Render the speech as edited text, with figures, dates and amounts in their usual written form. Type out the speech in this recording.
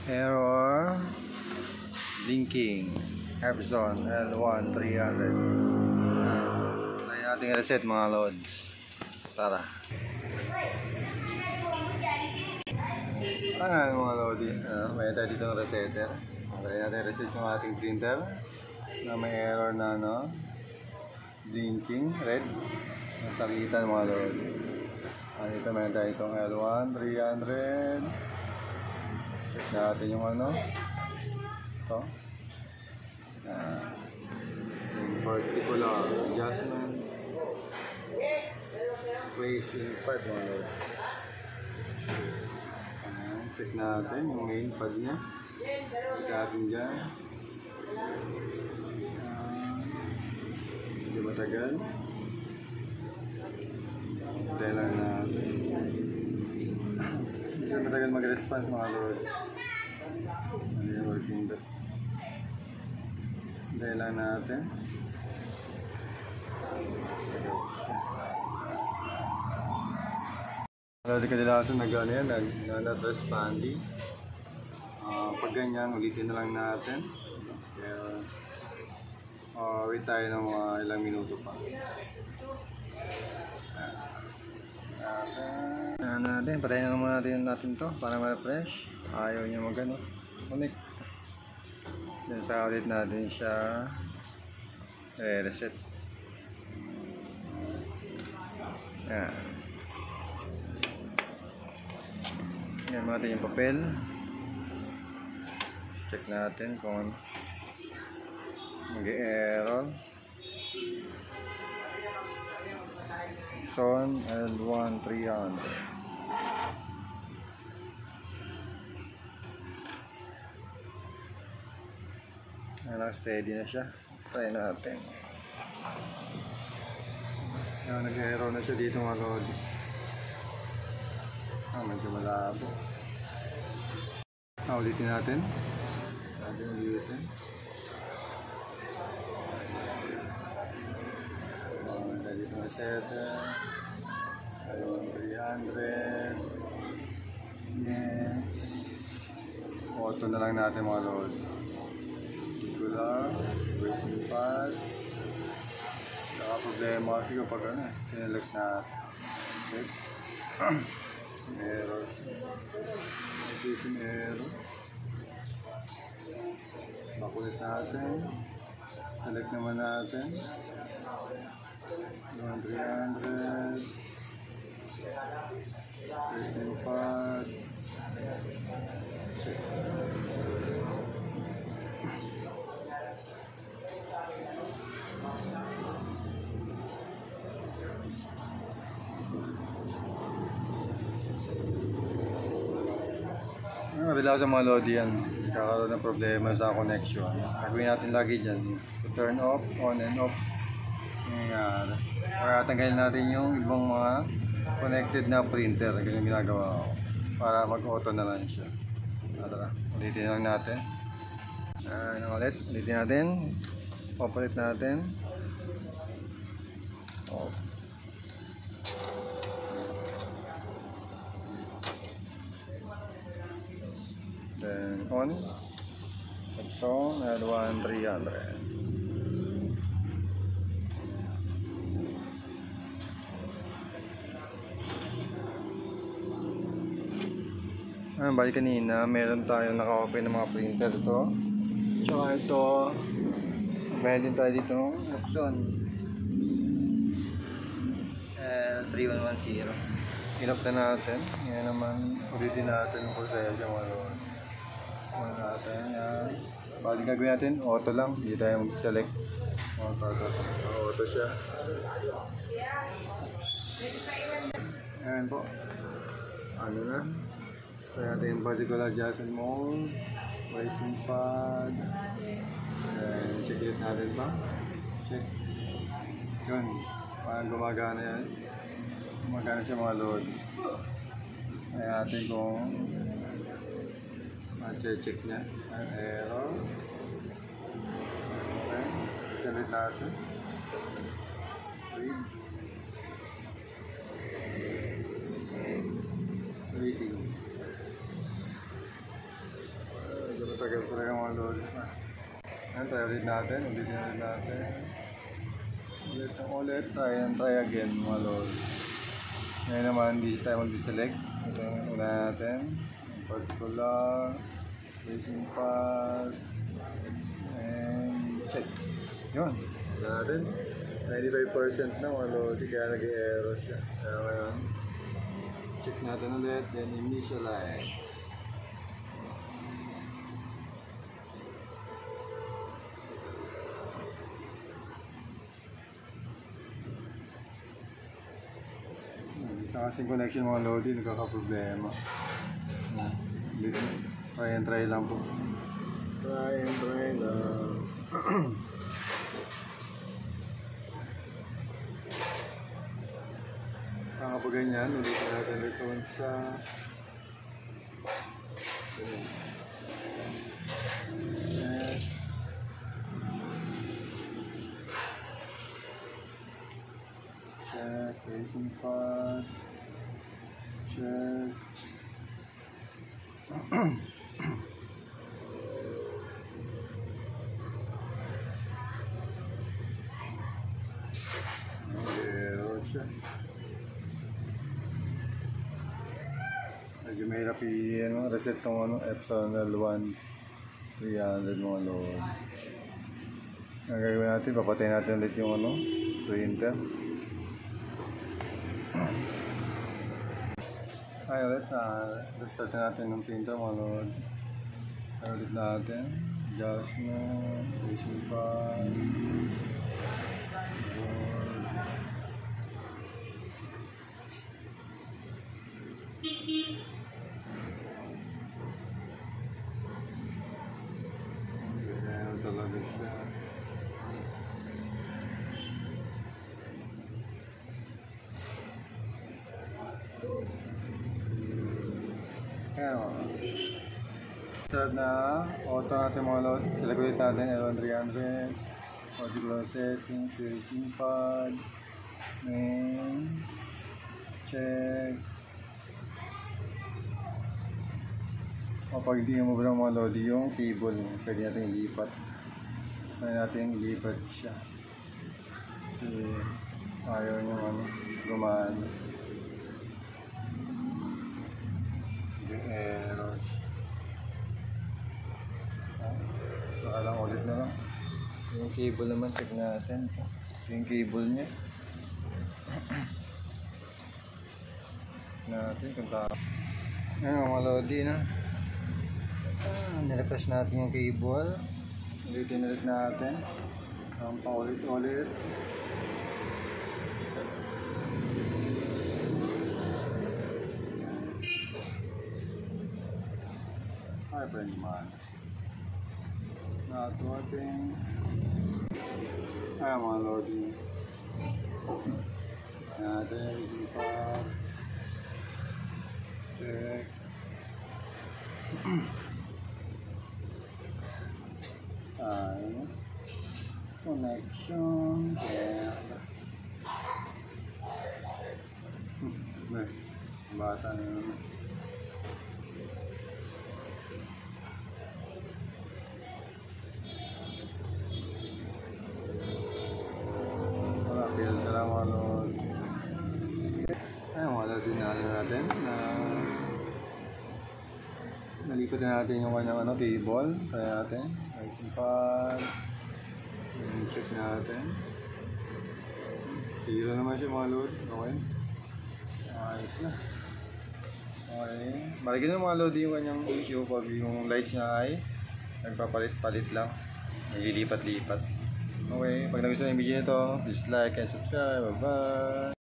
Error blinking Epson L1 300. Try natin reset mga lods. Tara. Ayan mga lodi, may tayo dito ng resetter. Try natin reset yung ating printer na may error na blinking red. Nasakitan mga lodi. Dito may tayo itong L1 300. Check natin yung ito. Yung particular adjustment. Placing part mga lodi. Check natin yung main pad niya. Check natin dyan. Hindi matagal. Hintay lang natin. Hindi siya matagal mag-response mga lord. Hindi yung working dot. Hintay lang natin. Lodi kadalasan nag-responding. Pag ganyan, ulitin na lang natin. Kaya, wait tayo ng mga ilang minuto pa. Patayin na naman natin to para ma-refresh. Ayaw niya connect. Then sa ulit natin siya reset. Yan natin yung papel. Check natin kung mag-error. Epson L1 300. Steady na siya. Try natin. Nag-error na siya dito mga lodi. Medyo malabo. Ulitin natin. Ulitin. Dito na setter. L1 300. Yes. Auto na lang natin mga lodi. Bracing pad. Problema kasi kapag sinelect na error. Error. Bakulit natin. Select naman natin. 300. Bracing pad. Check. Bila sa mga lodi yan, kakaroon ng problema sa connection. Gagawin natin lagi dyan, to turn off, on and off. Para tanggalin natin yung ibang mga connected na printer. Ganyan ginagawa ko. Para mag-auto na lang siya. Tara, ulitin lang natin. Ulitin natin. Operate natin. Off. Then on Epson L1 300. Bali kanina meron tayong naka-open ng mga printer ito. Tsaka ito meron din tayo dito ng Epson L3110. Inop na natin. Ngayon naman ulitin natin yung proseso natin. Bali gagawin natin auto lang, hindi tayo mag-select. Auto siya. Ayan po. Na try natin yung particular adjustment mode, placing pad. Check it natin pa. Check. Yun, parang gumagana yan. Gumagana siya mga load. Kaya natin kung check niya ang error. Okay, check natin. Reading. tagal talaga mga lodi. Ayan, try ulit natin. Ulitin natin. Ulit. Try again mga lodi. Ngayon naman, hindi tayo mag-deselect. Ito yung una natin. Particular. Racing path. And check. Yun. Ito natin. 95% na mga lodi, kaya nag-error siya. Kaya ngayon, check natin ulit. Then initialize. Sa kasing connection mga lodi, nagkakaproblema. Try lang po. Try lang. Kapag ganyan, ulitin natin ito sa check, racing path, check. Medyo mahirap reset itong Epson L1 300 mga lord. Ang gagawin natin, papatayin natin ulit yung printer. Ay ulit, restart natin ng printer mga lord. Ay ulit natin, adjust mo, racing path. Talaga siya. Ayan. Start na auto natin mga load. Select ulit natin L1300. Particular settings, racing pad, main, check. Kapag hindi mo ba mga load yung cable, pwede natin ilipat. Pwede natin ilipat siya. Kasi ayaw nyo gumaan. Yung error. Saka lang ulit na lang. Yung cable naman, check natin. Yung cable nya. Natin kung tao. Ayan mga lodi na. Nirefresh natin yung cable. Ulitin ulit natin. Paulit-ulit. Ay, pa rin naman. Nato ating ay mga lodi. Natin pa check. Connection. Bata na naman. Wala, build na lang mga lord. Ayun, wala din natin na nalipat na natin yung kanyang cable. Kaya natin racing pad, check natin. Zero naman siya mga load. Okay, ayos na. Okay, balikin na mga load yung kanyang issue pag yung lights niya ay nagpapalit-palit lang, naglilipat-lipat. Okay, pag nagustuhan yung video nito, please like and subscribe. Bye bye.